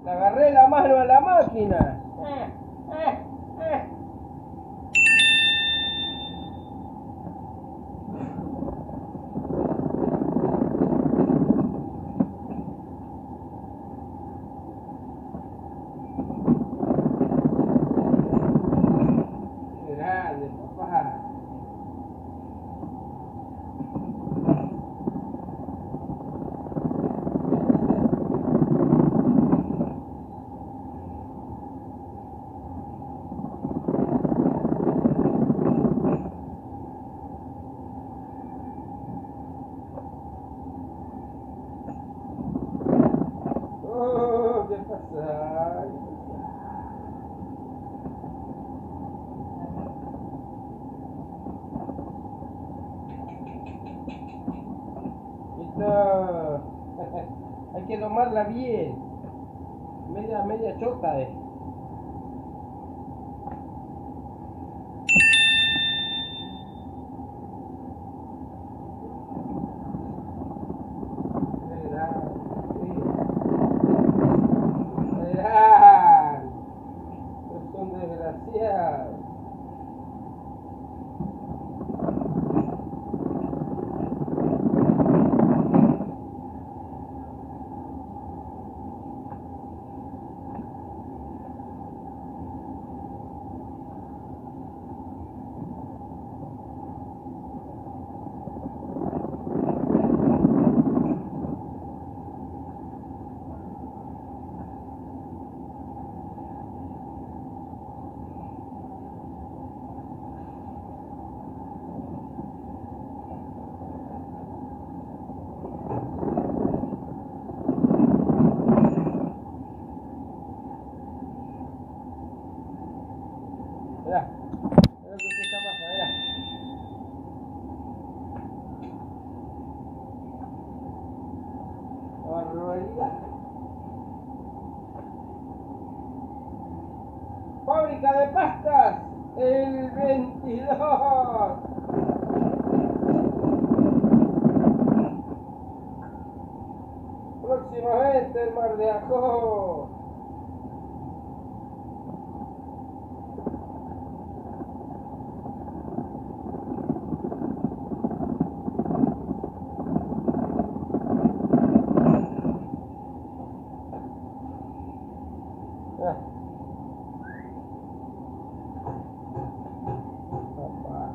Le agarré la mano a la máquina. Grande, papá. Oh, ¿qué pasa? Listo. Hay que domarla bien. Media chota, Verán. Es un desgraciado. Mira, mira lo que está pasando, mira. Barbaridad. Fábrica de pastas, el 22. Próximamente el Mar de Ajó. Mira. Papá.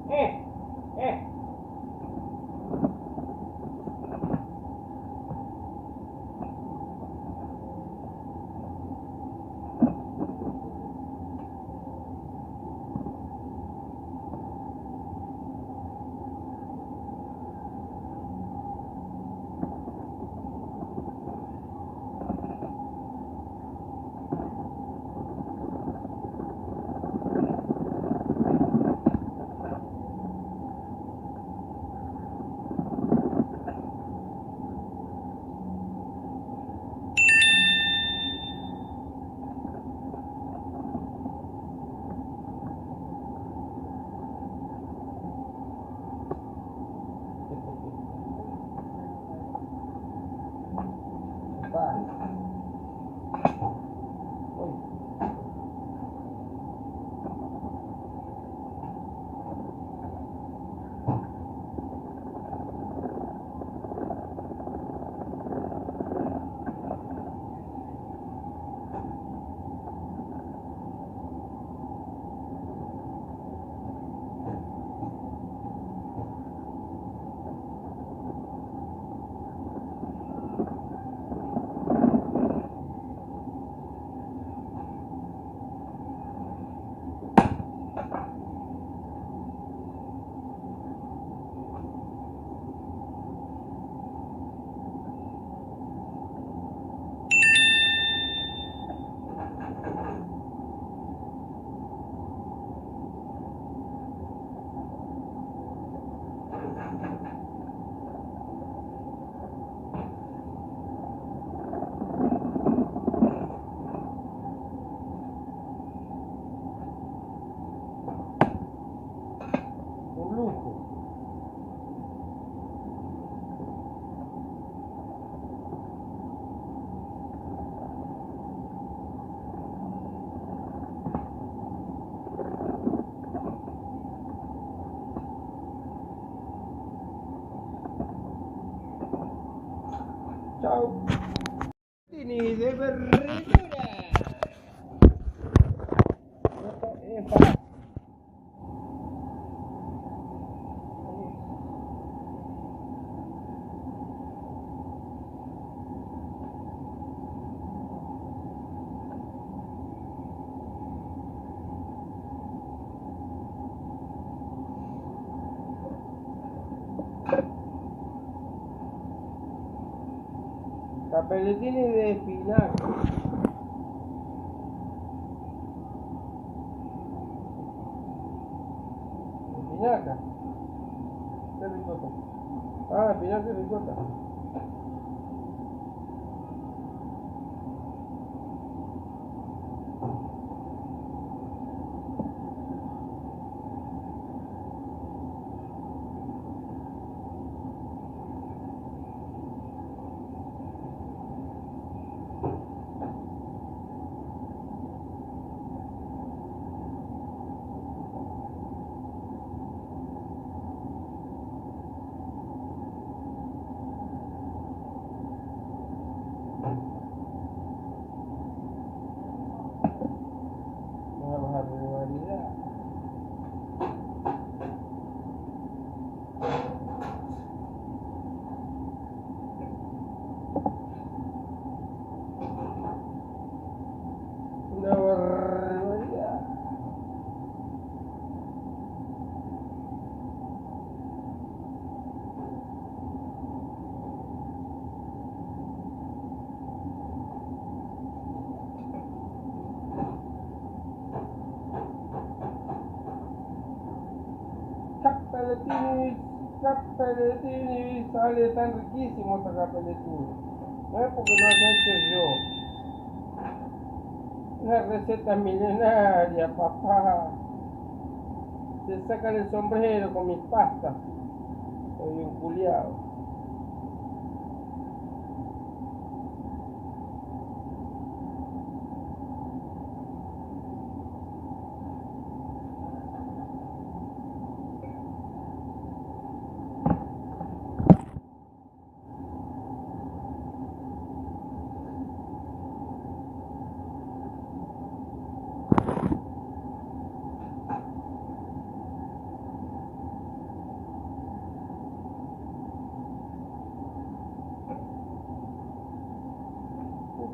Eh, eh. Papá. Uy. Chao. Tini de verdura. Epa. Capelletini de espinaca. Espinaca. Qué ricota. Ah, espinaca y ricota. Una barbaridad. Una barbaridad. Capelletini, capelletini, sale tan riquísimo esta capelletini. No es porque lo haya hecho yo. Una receta milenaria, papá. Se sacan el sombrero con mis pastas. Soy un culiao.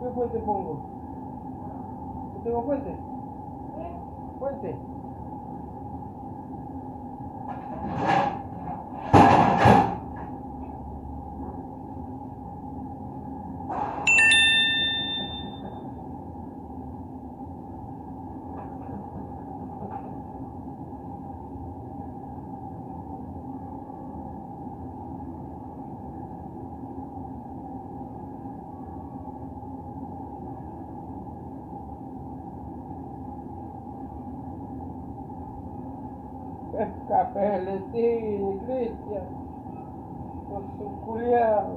¿Qué fuente pongo? ¿No tengo fuente? Fuente. Capelletini, Cristian. Sos un culiao.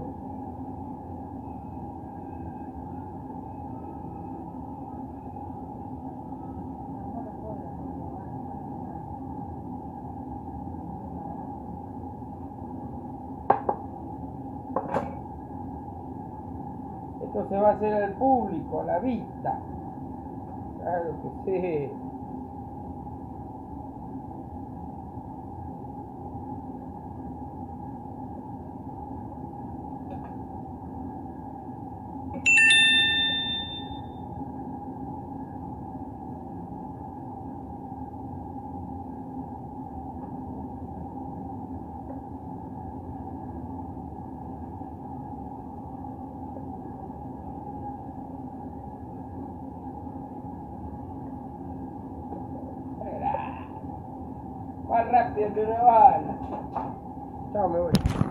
Esto se va a hacer al público, a la vista. Claro que sí. Más rápido que una bala. Chao, me voy.